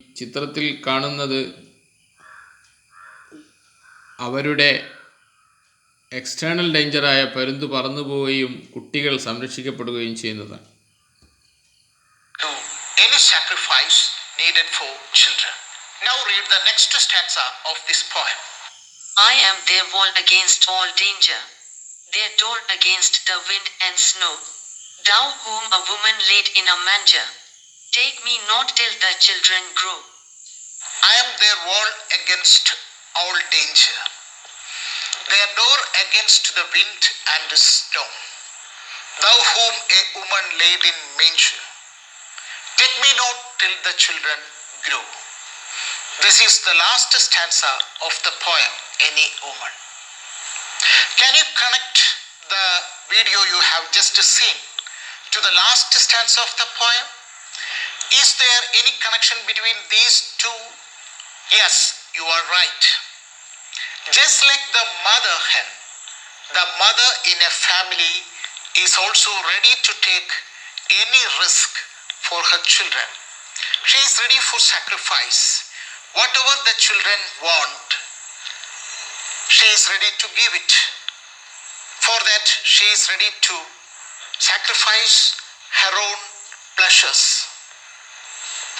ചിത്രത്തിൽ കാണുന്നത് അവരുടെ എക്സ്റ്റേണൽ ഡേഞ്ചറായ പരുന്ത് പറന്നു പോവുകയും കുട്ടികൾ സംരക്ഷിക്കപ്പെടുകയും ചെയ്യുന്നതാണ്. Any sacrifice needed for children. Now read the next stanza of this poem. I am their wall against all danger, their door against the wind and snow. Thou whom a woman laid in a manger, take me not till the children grow. I am their wall against all danger, their door against the wind and the snow. Thou whom a woman laid in manger, take me not till the children grow. This is the last stanza of the poem, Any Woman. Can you connect the video you have just seen to the last stanza of the poem? Is there any connection between these two? Yes, you are right. Just like the mother hen, the mother in a family is also ready to take any risk for her children. She is ready for sacrifice. Whatever the children want, she is ready to give it. For that, she is ready to sacrifice her own pleasures.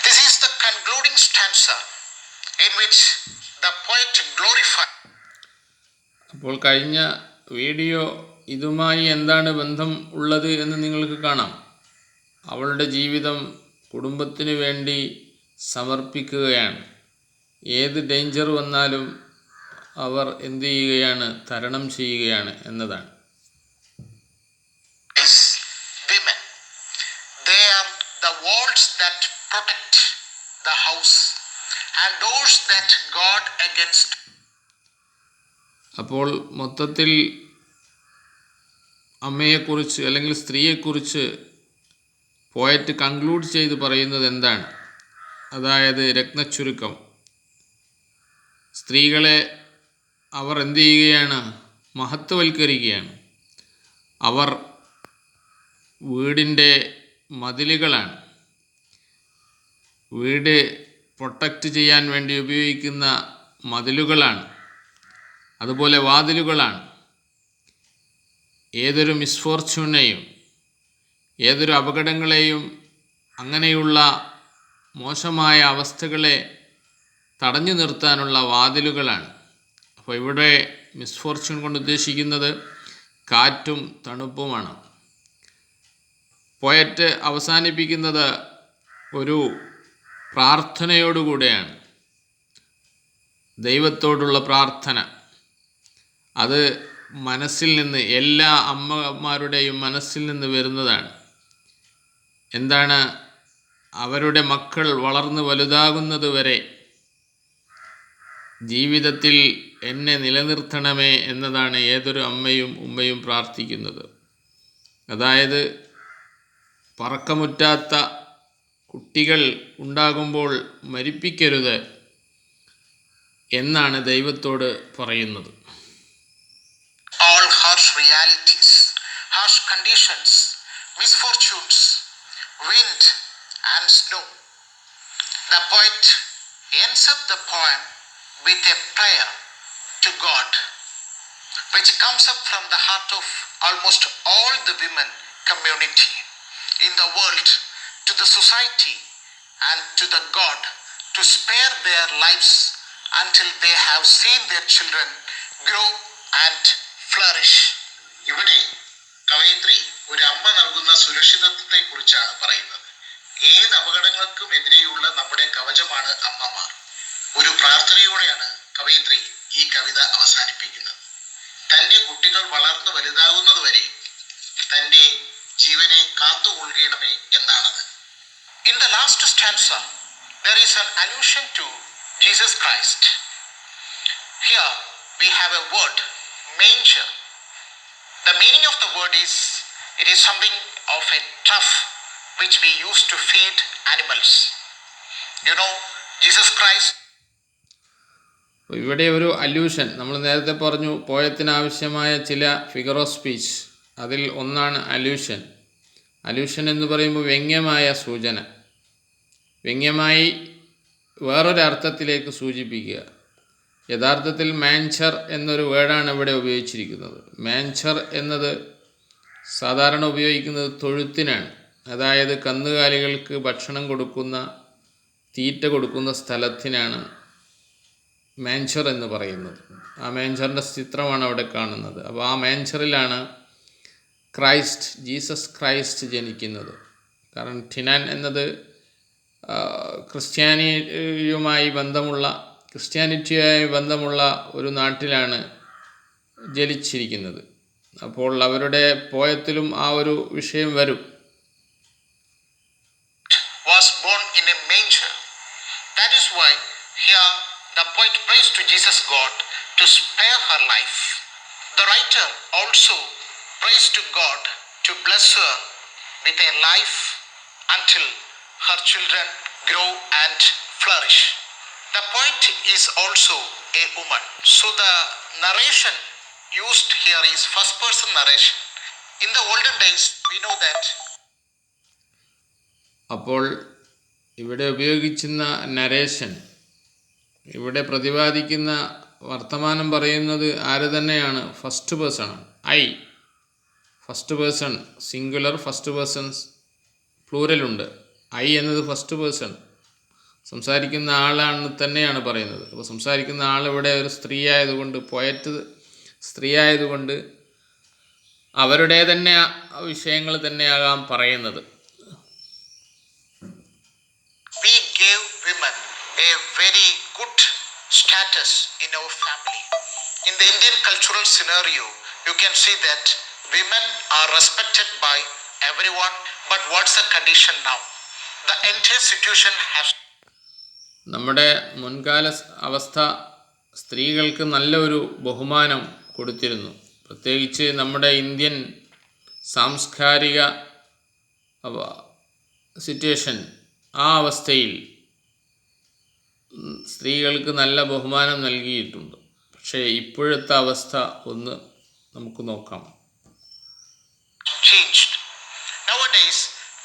This is the concluding stanza in which the poet glorifies. അപ്പോൾ കഴിഞ്ഞ video ഇതുമായി എന്താണ് ബന്ധം ഉള്ളത് എന്ന് നിങ്ങൾക്ക് കാണാം. അവളുടെ ജീവിതം കുടുംബത്തിനു വേണ്ടി സമർപ്പിക്കുകയാണ്. ഏത് ഡേഞ്ചർ വന്നാലും അവർ എന്തു ചെയ്യുകയാണ്? തരണം ചെയ്യുകയാണ് എന്നതാണ്. Women, they are the walls that protect the house and doors that guard against. അപ്പോൾ മൊത്തത്തിൽ അമ്മയെക്കുറിച്ച് അല്ലെങ്കിൽ സ്ത്രീയെക്കുറിച്ച് പോയറ്റ് കൺക്ലൂഡ് ചെയ്ത് പറയുന്നത് എന്താണ്? അതായത് രത്നച്ചുരുക്കം, സ്ത്രീകളെ അവർ എന്തു ചെയ്യുകയാണ്? മഹത്വവൽക്കരിക്കുകയാണ്. അവർ വീടിൻ്റെ മതിലുകളാണ്. വീട് പ്രൊട്ടക്റ്റ് ചെയ്യാൻ വേണ്ടി ഉപയോഗിക്കുന്ന മതിലുകളാണ്, അതുപോലെ വാതിലുകളാണ്. ഏതൊരു മിസ്ഫോർച്യൂണെയും, ഏതൊരു അപകടങ്ങളെയും, അങ്ങനെയുള്ള മോശമായ അവസ്ഥകളെ തടഞ്ഞു നിർത്താനുള്ള വാതിലുകളാണ്. അപ്പോൾ ഇവിടെ മിസ്ഫോർച്യൂൺ കൊണ്ട് ഉദ്ദേശിക്കുന്നത് കാറ്റും തണുപ്പുമാണ്. പോയറ്റ് അവസാനിപ്പിക്കുന്നത് ഒരു പ്രാർത്ഥനയോടുകൂടെയാണ്. ദൈവത്തോടുള്ള പ്രാർത്ഥന, അത് മനസ്സിൽ നിന്ന്, എല്ലാ അമ്മമാരുടെയും മനസ്സിൽ നിന്ന് വരുന്നതാണ്. എന്താണ്? അവരുടെ മക്കൾ വളർന്നു വലുതാകുന്നത് വരെ ജീവിതത്തിൽ എന്നെ നിലനിർത്തണമേ എന്നതാണ് ഏതൊരു അമ്മയും ഉമ്മയും പ്രാർത്ഥിക്കുന്നത്. അതായത് പറക്കമുറ്റാത്ത കുട്ടികൾ ഉണ്ടാകുമ്പോൾ മരിപ്പിക്കരുത് എന്നാണ് ദൈവത്തോട് പറയുന്നത്. All harsh realities, harsh conditions, misfortunes, wind and snow. The poet ends up the poem with a prayer to God, which comes up from the heart of almost all the women community in the world, to the society and to the God, to spare their lives until they have seen their children grow and flourish. ഇവിടെ കവയിത്രി ഒരു അമ്മ നൽകുന്ന സുരക്ഷിതത്വത്തെ കുറിച്ചാണ് പറയുന്നത്. ഏത് അപകടങ്ങൾക്കും എതിരെയുള്ള നമ്മുടെ കവചമാണ് അമ്മമാർ. ഒരു പ്രാർത്ഥനയോടെയാണ് കവയിത്രി ഈ കവിത അവസാനിപ്പിക്കുന്നത്. തന്റെ കുട്ടികൾ വളർന്നു വലുതാകുന്നതുവരെ തന്റെ ജീവനെ കാത്തുകൊള്ളണമേ എന്നാണത്. In the last stanza, there is an allusion to Jesus Christ. Here we have a word, manger. The meaning of the word is, it is something of a trough which we use to feed animals. You know, Jesus Christ. ഇവിടെ ഒരു allusion, നമ്മൾ നേരത്തെ പറഞ്ഞു പോയത്തിന് ആവശ്യമായ ചില figure of speech, അതിൽ ഒന്നാണ് allusion. Allusion എന്ന് പറയുമ്പോൾ വ്യംഗ്യമായ സൂചന. വ്യംഗ്യമായി വേറൊരർത്ഥത്തിലേക്ക് സൂചിപ്പിക്കുക. യഥാർത്ഥത്തിൽ മാൻചർ എന്നൊരു വേർഡാണ് ഇവിടെ ഉപയോഗിച്ചിരിക്കുന്നത്. മാൻചർ എന്നത് സാധാരണ ഉപയോഗിക്കുന്നത് തൊഴുത്തിനാണ്. അതായത് കന്നുകാലികൾക്ക് ഭക്ഷണം കൊടുക്കുന്ന, തീറ്റ കൊടുക്കുന്ന സ്ഥലത്തിനാണ് മാൻചർ എന്ന് പറയുന്നത്. ആ മാൻചറിൻ്റെ ചിത്രമാണ് അവിടെ കാണുന്നത്. അപ്പോൾ ആ മാൻചറിലാണ് ജീസസ് ക്രൈസ്റ്റ് ജനിക്കുന്നത്. കാരണം ഠിനാൻ എന്നത് ക്രിസ്ത്യാനിറ്റിയുമായി ബന്ധമുള്ള ഒരു നാട്ടിലാണ് ജനിച്ചിരിക്കുന്നത്. അപ്പോൾ അവരുടെ പോയത്തിലും ആ ഒരു വിഷയം വരും. Was born in a manger. That is why here the poet prays to Jesus God to spare her life. The writer also prays to God to bless her with a life until her children grow and flourish. The poet is also a woman. So the narration used here is first person narration. In the olden days we know that. അപ്പോൾ ഇവിടെ ഉപയോഗിക്കുന്ന narration, ഇവിടെ പ്രതിപാദിക്കുന്ന വർത്തമാനം പറയുന്നത് ആര് തന്നെയാണ്? First പേഴ്സണാണ്. First person singular, first persons പ്ലൂരലുണ്ട്. എന്നത് ഫസ്റ്റ് പേഴ്സൺ സംസാരിക്കുന്ന ആളാണ് തന്നെയാണ് പറയുന്നത്. അപ്പോൾ സംസാരിക്കുന്ന ആളിവിടെ ഒരു സ്ത്രീ ആയതുകൊണ്ട്, പോയറ്റ് സ്ത്രീ ആയതുകൊണ്ട് അവരുടെ തന്നെ വിഷയങ്ങൾ തന്നെയാകാം പറയുന്നത്. We gave women a very good status in our family. In the Indian cultural scenario, you can see that women are respected by everyone. But what's the condition now? The entire situation has. നമ്മുടെ മുൻകാല അവസ്ഥ സ്ത്രീകൾക്ക് നല്ലൊരു ബഹുമാനം കൊടുത്തിരുന്നു. പ്രത്യേകിച്ച് നമ്മുടെ Indian സാംസ്കാരിക സിറ്റുവേഷൻ, ആ അവസ്ഥയിൽ സ്ത്രീകൾക്ക് നല്ല ബഹുമാനം നൽകിയിട്ടുണ്ട്. പക്ഷേ ഇപ്പോഴത്തെ അവസ്ഥ ഒന്ന് നമുക്ക് നോക്കാം. Changed. Nowadays,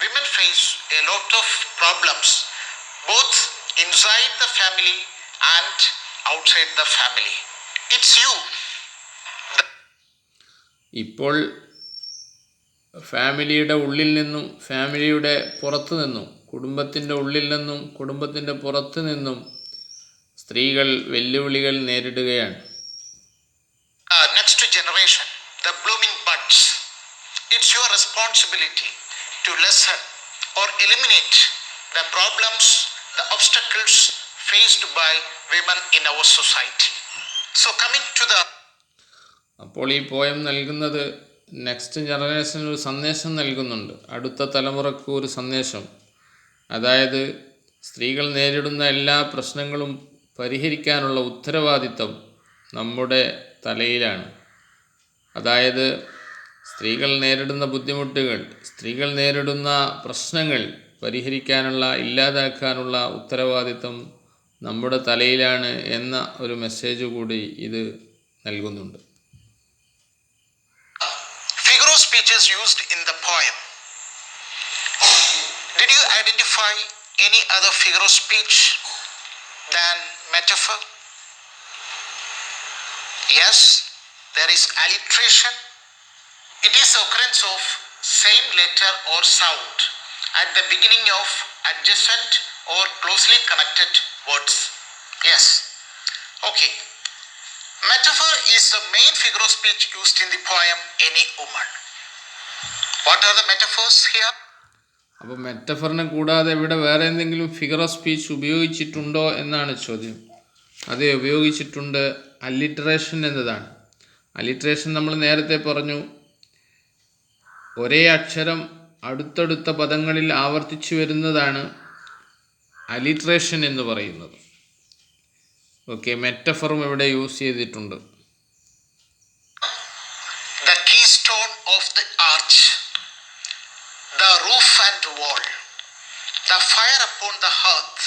women face a lot of problems, both inside the family and outside the family. It's you. ഇപ്പോൾ ഫാമിലിയുടെ ഉള്ളിൽ നിന്നും ഫാമിലിയുടെ പുറത്തു നിന്നും, കുടുംബത്തിൻ്റെ ഉള്ളിൽ നിന്നും കുടുംബത്തിൻ്റെ പുറത്തു നിന്നും സ്ത്രീകൾ വെല്ലുവിളികൾ നേരിടുകയാണ്. Next generation, the blooming buds. It's your responsibility to lessen or eliminate the problems, the obstacles faced by women in our society. So coming to the. അപ്പോൾ ഈ പോയം നൽകുന്നത് നെക്സ്റ്റ് ജനറേഷന് ഒരു സന്ദേശം നൽകുന്നുണ്ട്. അടുത്ത തലമുറക്ക് ഒരു സന്ദേശം. അതായത് സ്ത്രീകൾ നേരിടുന്ന എല്ലാ പ്രശ്നങ്ങളും പരിഹരിക്കാനുള്ള ഉത്തരവാദിത്തം നമ്മുടെ തലയിലാണ്. അതായത് സ്ത്രീകൾ നേരിടുന്ന ബുദ്ധിമുട്ടുകൾ, സ്ത്രീകൾ നേരിടുന്ന പ്രശ്നങ്ങൾ പരിഹരിക്കാനുള്ള, ഇല്ലാതാക്കാനുള്ള ഉത്തരവാദിത്തം നമ്മുടെ തലയിലാണ് എന്ന ഒരു മെസ്സേജ് കൂടി ഇത് നൽകുന്നുണ്ട്. Figure of speech is used in the poem. Did you identify any other figure of speech than metaphor? Yes, there is alliteration. It is occurrence of same letter or sound at the beginning of adjacent or closely connected words. Yes. Okay. Metaphor is the main figure of speech used in the poem Any Woman. What are the metaphors here? അപ്പോൾ മെറ്റഫറിനെ കൂടാതെ ഇവിടെ വേറെ എന്തെങ്കിലും figure of speech ഉപയോഗിച്ചിട്ടുണ്ടോ എന്നാണ് ചോദ്യം. അതെ, ഉപയോഗിച്ചിട്ടുണ്ട്. Alliteration എന്നതാണ്. അല്ലിറ്ററേഷൻ നമ്മൾ നേരത്തെ പറഞ്ഞു, ഒരേ അക്ഷരം അടുത്തടുത്ത പദങ്ങളിൽ ആവർത്തിച്ചു വരുന്നതാണ് അലിട്രേഷൻ എന്ന് പറയുന്നത്. ഓക്കെ, മെറ്റഫറും ഇവിടെ യൂസ് ചെയ്തിട്ടുണ്ട്. The keystone of the arch, the roof and wall, the fire upon the hearth,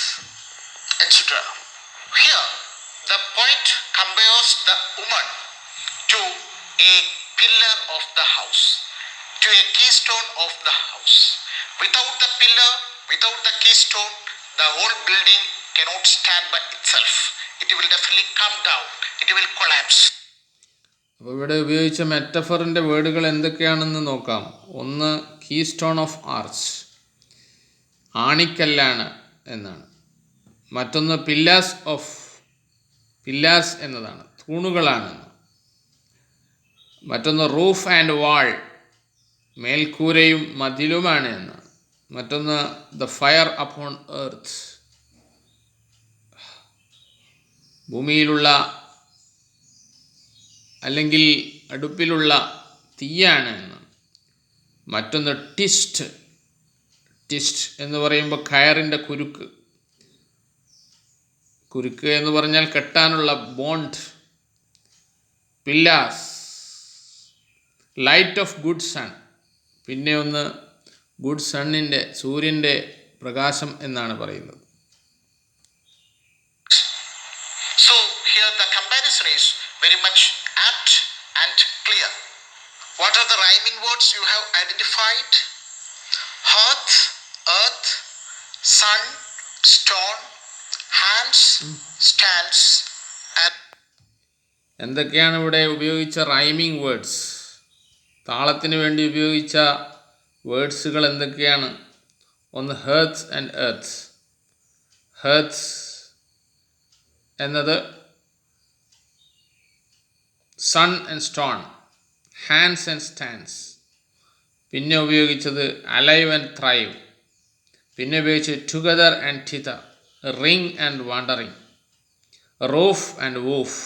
etc. Here, the poet compares the woman to a pillar of the house, to a keystone of the house. Without the pillar, without the keystone, the whole building cannot stand by itself. It will definitely come down. It will collapse. അപ്പോൾ ഇവിടെ ഉപയോഗിച്ച മെറ്റഫറിൻ്റെ വേർഡുകൾ എന്തൊക്കെയാണെന്ന് നോക്കാം. ഒന്ന് key stone of arch, ആണിക്കല്ലാണ് എന്നാണ്. മറ്റൊന്ന് പില്ലാസ് എന്നതാണ്, തൂണുകളാണെന്ന്. മറ്റൊന്ന് റൂഫ് ആൻഡ് വാൾ, മേൽക്കൂരയും മതിലുമാണ് എന്ന്. മറ്റൊന്ന് ദ ഫയർ അപ്പോൺ എർത്ത്, ഭൂമിയിലുള്ള അല്ലെങ്കിൽ അടുപ്പിലുള്ള തീയാണ് എന്ന്. മറ്റൊന്ന് ടിസ്റ്റ് എന്ന് പറയുമ്പോൾ കയറിൻ്റെ കുരുക്ക് എന്ന് പറഞ്ഞാൽ കെട്ടാനുള്ള bond. Pillars, light of good sun, പിന്നെ ഒന്ന് ഗുഡ് സണ്ണിൻ്റെ, സൂര്യൻ്റെ പ്രകാശം എന്നാണ് പറയുന്നത്. So here the comparison is very much apt and clear. What are the rhyming words you have identified? Hearth, earth, sun, stone, hands, stands, and എന്തൊക്കെയാണ് ഇവിടെ ഉപയോഗിച്ച rhyming words? താളത്തിന് വേണ്ടി ഉപയോഗിച്ച വേർഡ്സുകൾ എന്തൊക്കെയാണ്? ഒന്ന് ഹെർത്ത് ആൻഡ് എർത്ത്. ഹെർത്ത് എന്നത് sun and stone, hands and stands. പിന്നെ ഉപയോഗിച്ചത് അലൈവ് ആൻഡ് ത്രൈവ്. പിന്നെ ഉപയോഗിച്ചത് together and tether, ring and wandering, roof and woof,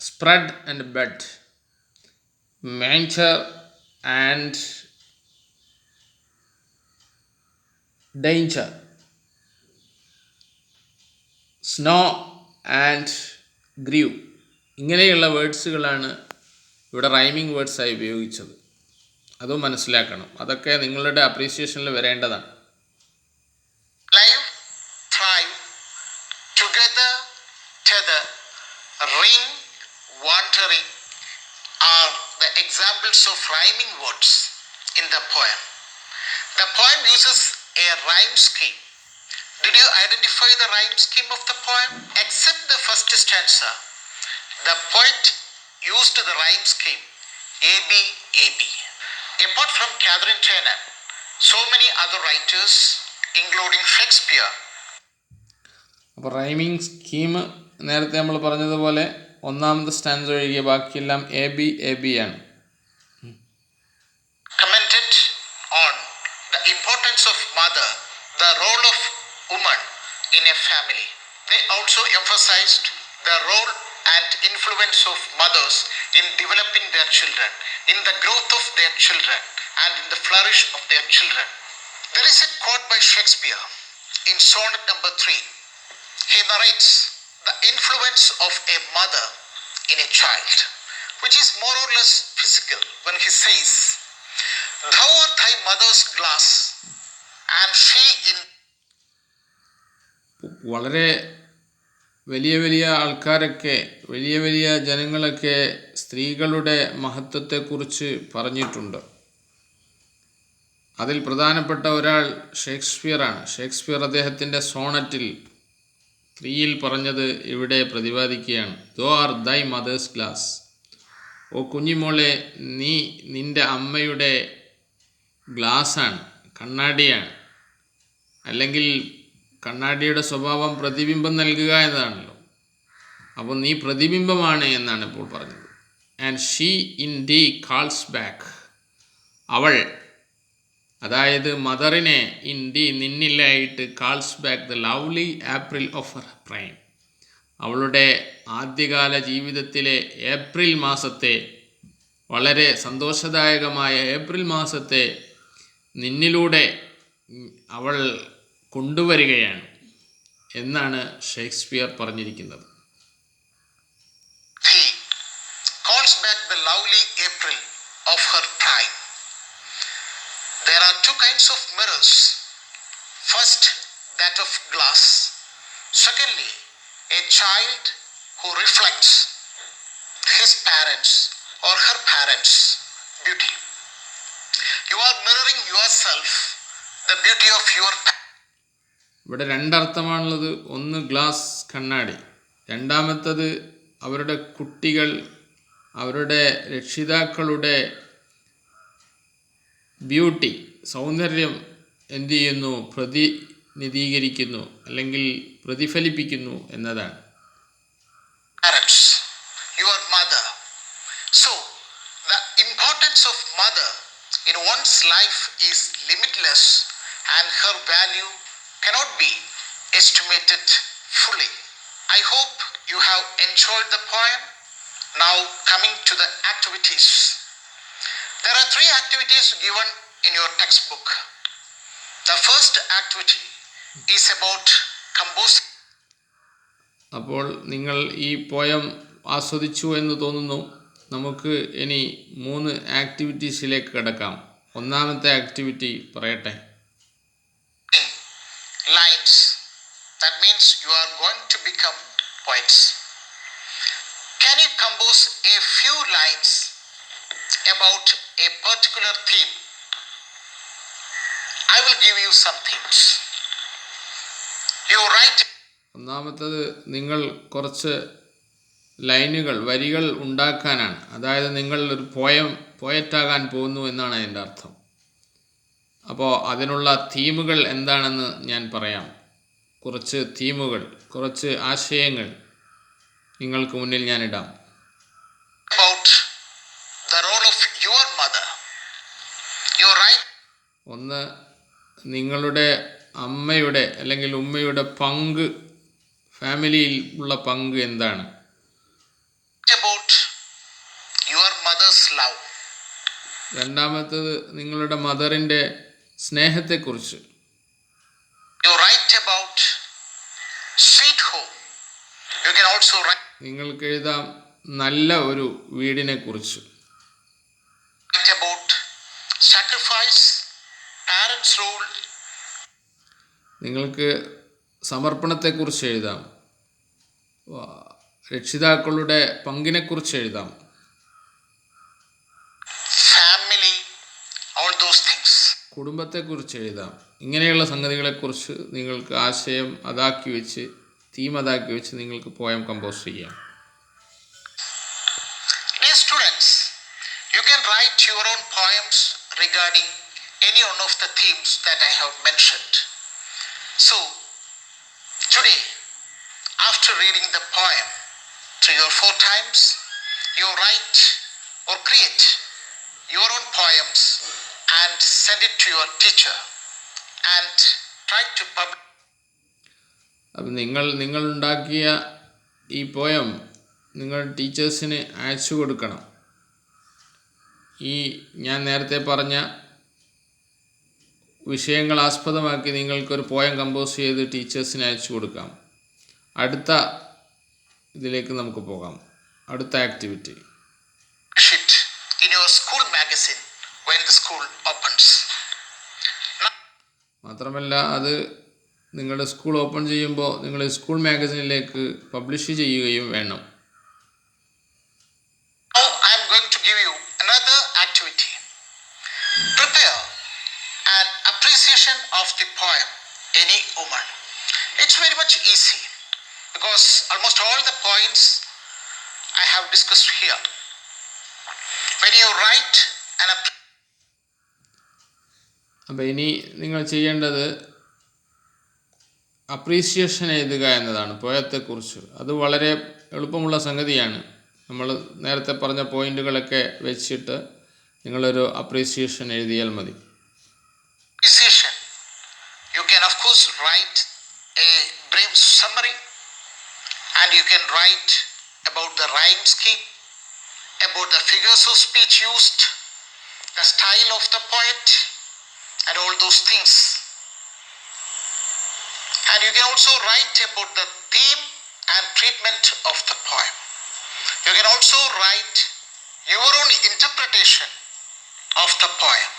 spread and bed, manger and danger, snow and grew. ഇങ്ങനെയുള്ള വേർഡ്സുകളാണ് ഇവിടെ റൈമിംഗ് വേർഡ്സായി ഉപയോഗിച്ചത്. അതും മനസ്സിലാക്കണം. അതൊക്കെ നിങ്ങളുടെ അപ്രീസിയേഷനിൽ വരേണ്ടതാണ്. live, thrive, together, tether, ring, wandering are the examples of rhyming words in the poem. The poem uses a rhyme scheme. Did you identify the rhyme scheme of the poem? Except the first stanza, the poet used the rhyme scheme AB, AB. Apart from Catherine Turner, so many other writers, including Shakespeare. അപ്പോൾ rhyming scheme നേരത്തെ നമ്മൾ പറഞ്ഞതുപോലെ ഒന്നാമത്തെ stance ഒഴികെ ബാക്കിയെല്ലാം A B ആണ്. Commented on the importance of mother, the role of woman in a family. They also emphasized the role and influence of mothers in developing their children, in the growth of their children, and in the flourish of their children. There is a quote by Shakespeare in sonnet number 3. He narrates the influence of a mother in a child, which is more or less physical, when he says, "Thou art thy mother's glass, and she in..." വളരെ വലിയ ആൾക്കാരൊക്കെ, വലിയ ജനങ്ങളൊക്കെ സ്ത്രീകളുടെ മഹത്വത്തെക്കുറിച്ച് പറഞ്ഞിട്ടുണ്ട്. അതിൽ പ്രധാനപ്പെട്ട ഒരാൾ ഷേക്സ്പിയറാണ്. ഷേക്സ്പിയർ അദ്ദേഹത്തിൻ്റെ സോണറ്റിൽ 3 പറഞ്ഞത് ഇവിടെ പ്രതിപാദിക്കുകയാണ്. "ദോ ആർ ദൈ മദേഴ്സ് ഗ്ലാസ്." ഓ കുഞ്ഞിമോളെ, നീ നിൻ്റെ അമ്മയുടെ ഗ്ലാസ്സാണ്, കണ്ണാടിയാണ്. അല്ലെങ്കിൽ കണ്ണാടിയുടെ സ്വഭാവം പ്രതിബിംബം നൽകുക എന്നതാണല്ലോ. അപ്പോൾ നീ പ്രതിബിംബമാണ് എന്നാണ് ഇപ്പോൾ പറഞ്ഞത്. And she in thee calls back. അവൾ, അതായത് മദറിനെ, ഇൻ ഡി നിന്നിലായിട്ട്, calls back the lovely April of her prime. അവളുടെ ആദ്യകാല ജീവിതത്തിലെ ഏപ്രിൽ മാസത്തെ, വളരെ സന്തോഷദായകമായ ഏപ്രിൽ മാസത്തെ നിന്നിലൂടെ അവൾ കൊണ്ടുവരികയാണ് എന്നാണ് ഷേക്സ്പിയർ പറഞ്ഞിരിക്കുന്നത്. He calls back the lovely April of her prime. There are 2 kinds of mirrors. First, that of glass. Secondly, a child who reflects his parents or her parents' beauty. You are mirroring yourself, the beauty of your parents. ഇവിടെ രണ്ടർത്ഥമാണുള്ളത്. ഒന്ന് glass, കണ്ണാടി. രണ്ടാമത്തത് അവരുടെ കുട്ടികൾ അവരുടെ രക്ഷിതാക്കളുടെ beauty, സൗന്ദര്യം എന്തു ചെയ്യുന്നു, പ്രതിനിധീകരിക്കുന്നു അല്ലെങ്കിൽ പ്രതിഫലിപ്പിക്കുന്നു എന്നതാണ്. Parents, your mother. So, the importance of mother in one's life is limitless and her value cannot be estimated fully. I hope you have enjoyed the poem. Now, coming to the activities. There are 3 activities given in your textbook. The first activity is about composing. അപ്പോൾ നിങ്ങൾ ഈ poem ആസ്വദിച്ചു എന്ന് തോന്നുന്നു. നമുക്ക് ഇനി 3 ആക്ടിവിറ്റീസിലേക്ക് കിടക്കാം. ഒന്നാമത്തെ ആക്ടിവിറ്റി പറയട്ടെ. Lines. That means you are going to become poets. Can you compose a few lines about a particular theme? I will give you some themes. You write. ഒന്നാമത്തത് നിങ്ങൾ കുറച്ച് ലൈനുകൾ, വരികൾ ഉണ്ടാക്കാനാണ്. അതായത് നിങ്ങൾ ഒരു പോയറ്റാകാൻ പോകുന്നു എന്നാണ് അതിൻ്റെ അർത്ഥം. അപ്പോൾ അതിനുള്ള തീമുകൾ എന്താണെന്ന് ഞാൻ പറയാം. കുറച്ച് തീമുകൾ, കുറച്ച് ആശയങ്ങൾ നിങ്ങൾക്ക് മുന്നിൽ ഞാനിടാം. About the role of your mother. You write. ഒന്ന്, നിങ്ങളുടെ അമ്മയുടെ അല്ലെങ്കിൽ ഉമ്മയുടെ പങ്ക്, ഫാമിലിയിൽ ഉള്ള പങ്ക് എന്താണ്? About your mother's love. രണ്ടാമത്തത് നിങ്ങളുടെ മദറിൻ്റെ സ്നേഹത്തെക്കുറിച്ച്. You write about sweet home. You can also write നിങ്ങൾക്ക് എഴുതാം നല്ല ഒരു വീടിനെ കുറിച്ച്. about sacrifice, parents' role. നിങ്ങൾക്ക് സമർപ്പണത്തെക്കുറിച്ച് എഴുതാം. രക്ഷിതാക്കളുടെ പങ്കിനെക്കുറിച്ച് എഴുതാം. Family, all those things. കുടുംബത്തെക്കുറിച്ച് എഴുതാം. ഇങ്ങനെയുള്ള സംഗതികളെക്കുറിച്ച് നിങ്ങൾക്ക് ആശയം അതാക്കി വെച്ച്, തീം അതാക്കി വെച്ച് നിങ്ങൾക്ക് പോയം കമ്പോസ് ചെയ്യാം. Dear students, you can write your own poems regarding any one of the themes that I have mentioned. So, today, after reading the poem 3 or 4 times, you write or create your own poems and send it to your teacher and try to publish. അപ്പം നിങ്ങൾ ഉണ്ടാക്കിയ ഈ poem നിങ്ങൾ ടീച്ചേഴ്സിന് അയച്ചു കൊടുക്കണം. ഈ ഞാൻ നേരത്തെ പറഞ്ഞ വിഷയങ്ങൾ ആസ്പദമാക്കി നിങ്ങൾക്കൊരു പോയം കമ്പോസ് ചെയ്ത് ടീച്ചേഴ്സിന് അയച്ചു കൊടുക്കാം. അടുത്ത ഇതിലേക്ക് നമുക്ക് പോകാം. അടുത്ത activity. It in your school magazine when the school opens. മാത്രമല്ല അത് നിങ്ങളുടെ സ്കൂൾ ഓപ്പൺ ചെയ്യുമ്പോൾ നിങ്ങൾ സ്കൂൾ മാഗസിനിലേക്ക് പബ്ലിഷ് ചെയ്യുകയും വേണം. Now I am going to give you another activity. Prepare an appreciation of the poem Any Woman. It's very much easy because almost all the points I have discussed here. When you write an അപ്പോൾ ഇനി നിങ്ങൾ ചെയ്യേണ്ടത് appreciation എഴുതുക എന്നതാണ് പോയത്തെക്കുറിച്ച്. അത് വളരെ എളുപ്പമുള്ള സംഗതിയാണ്. നമ്മൾ നേരത്തെ പറഞ്ഞ പോയിന്റുകളൊക്കെ വെച്ചിട്ട് നിങ്ങളൊരു അപ്രീസിയേഷൻ എഴുതിയാൽ മതി. appreciation, you can of course write a brief summary and you can write about the rhyme scheme, about the figures of speech used, the style of the poet and all those things. And you can also write about the theme and treatment of the poem. You can also write your own interpretation of the poem.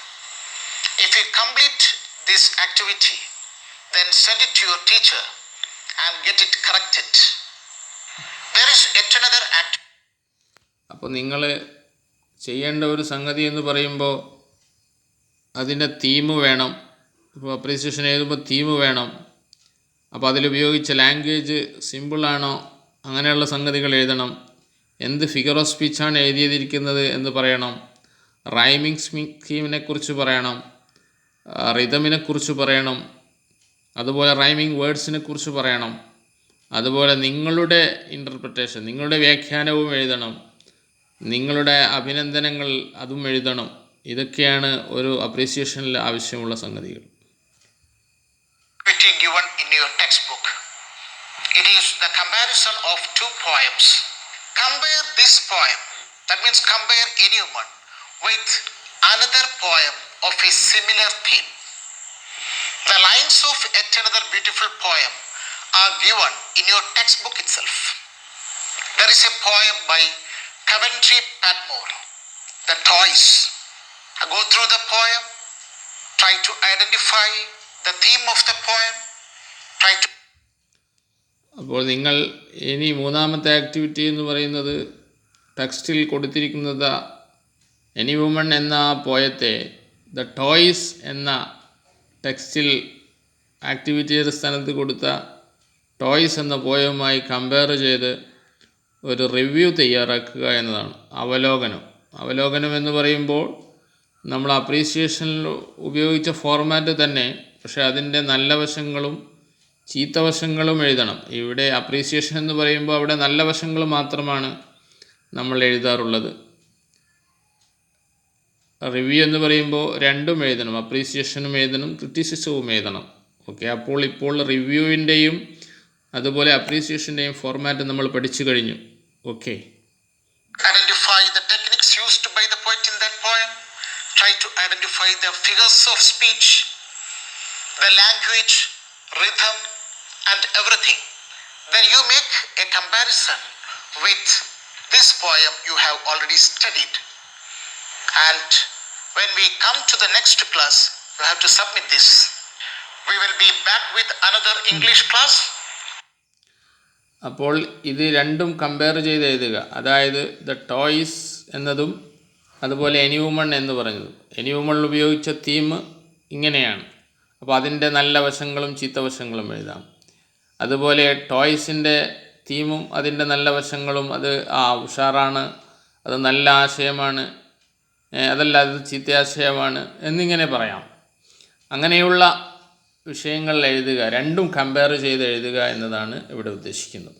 If you complete this activity, then send it to your teacher and get it corrected. There is yet another activity. അപ്പോൾ നിങ്ങൾ ചെയ്യേണ്ട ഒരു സംഗതി എന്ന് പറയുമ്പോൾ അതിൻ്റെ theme വേണം. ഇപ്പോൾ അപ്രീസിയേഷൻ എഴുതുമ്പോൾ തീം വേണം. അപ്പോൾ അതിലുപയോഗിച്ച ലാംഗ്വേജ് സിമ്പിളാണോ അങ്ങനെയുള്ള സംഗതികൾ എഴുതണം. എന്ത് ഫിഗർ ഓഫ് സ്പീച്ചാണ് എഴുതിയിരിക്കുന്നത് എന്ന് പറയണം. റൈമിംഗ് സ്കീമിനെ കുറിച്ച് പറയണം, റിതമിനെ കുറിച്ച് പറയണം, അതുപോലെ റൈമിംഗ് വേർഡ്സിനെ കുറിച്ച് പറയണം. അതുപോലെ നിങ്ങളുടെ ഇൻ്റർപ്രിട്ടേഷൻ, നിങ്ങളുടെ വ്യാഖ്യാനവും എഴുതണം, നിങ്ങളുടെ അഭിനന്ദനങ്ങൾ അതും എഴുതണം. ഇതൊക്കെയാണ് ഒരു അപ്രീസിയേഷനിൽ ആവശ്യമുള്ള സംഗതികൾ. Given in your textbook. It is the comparison of two poems. Compare this poem, that means compare any one, with another poem of a similar theme. The lines of yet another beautiful poem are given in your textbook itself. There is a poem by Coventry Patmore, The Toys. Go through the poem, try to identify the theme of the poem, try to. അപ്പോൾ നിങ്ങൾ ഇനി മൂന്നാമത്തെ activity എന്ന് പറയുന്നത് ടെക്സ്റ്റിൽ കൊടുത്തിരിക്കുന്നത് any woman എന്ന ആ പോയത്തെ ദ ടോയ്സ് എന്ന ടെക്സ്റ്റിൽ ആക്ടിവിറ്റിയുടെ സ്ഥാനത്ത് കൊടുത്ത ടോയ്സ് എന്ന പോയവുമായി കമ്പയർ ചെയ്ത് ഒരു റിവ്യൂ തയ്യാറാക്കുക എന്നതാണ്. അവലോകനം എന്ന് പറയുമ്പോൾ നമ്മൾ അപ്രീസിയേഷനിൽ ഉപയോഗിച്ച ഫോർമാറ്റ് തന്നെ, പക്ഷേ അതിൻ്റെ നല്ല വശങ്ങളും ചീത്ത വശങ്ങളും എഴുതണം. ഇവിടെ അപ്രീസിയേഷൻ എന്ന് പറയുമ്പോൾ അവിടെ നല്ല വശങ്ങൾ മാത്രമാണ് നമ്മൾ എഴുതാറുള്ളത്. റിവ്യൂ എന്ന് പറയുമ്പോൾ രണ്ടും എഴുതണം, അപ്രീസിയേഷനും എഴുതണം, ക്രിറ്റിസിസവും എഴുതണം. ഓക്കെ, ഇപ്പോൾ റിവ്യൂവിൻ്റെയും അതുപോലെ അപ്രീസിയേഷൻ്റെയും ഫോർമാറ്റ് നമ്മൾ പഠിച്ചു കഴിഞ്ഞു. Okay, Identify the techniques used by the poet in that poem. Try to identify the figures of speech, the language, rhythm, and everything. Then you make a comparison with this poem you have already studied. And when we come to the next class, you have to submit this. We will be back with another English class. അപ്പോൾ ഇത് രണ്ടും compare ചെയ്ത് എഴുതുക. അതായത് the toys എന്നതും അതുപോലെ any woman എന്ന് പറഞ്ഞതും. എനി വുമണിൽ ഉപയോഗിച്ച തീം ഇങ്ങനെയാണ്. അപ്പോൾ അതിൻ്റെ നല്ല വശങ്ങളും ചീത്ത വശങ്ങളും എഴുതാം. അതുപോലെ ടോയ്സിൻ്റെ തീമും അതിൻ്റെ നല്ല വശങ്ങളും, അത് ഉഷാറാണ്, അത് നല്ല ആശയമാണ്, അതല്ല അത് ചീത്ത ആശയമാണ് എന്നിങ്ങനെ പറയാം. അങ്ങനെയുള്ള വിഷയങ്ങൾ എഴുതുക, രണ്ടും കമ്പയർ ചെയ്ത് എഴുതുക എന്നതാണ് ഇവിടെ ഉദ്ദേശിക്കുന്നത്.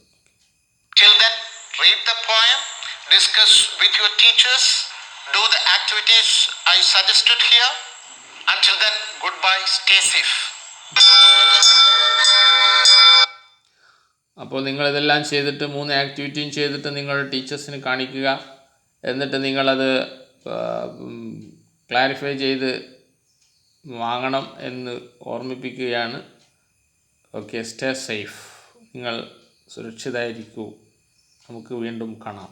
Till then, read the poem, discuss with your teachers, do the activities I suggested here. Until then, goodbye, stay safe. അപ്പോൾ നിങ്ങളിതെല്ലാം ചെയ്തിട്ട് 3 ആക്ടിവിറ്റിയും ചെയ്തിട്ട് നിങ്ങളുടെ ടീച്ചേഴ്സിന് കാണിക്കുക. എന്നിട്ട് നിങ്ങളത് ക്ലാരിഫൈ ചെയ്ത് വാങ്ങണം എന്ന് ഓർമ്മിപ്പിക്കുകയാണ്. Okay, stay safe. നിങ്ങൾ സുരക്ഷിതരായിരിക്കൂ. നമുക്ക് വീണ്ടും കാണാം.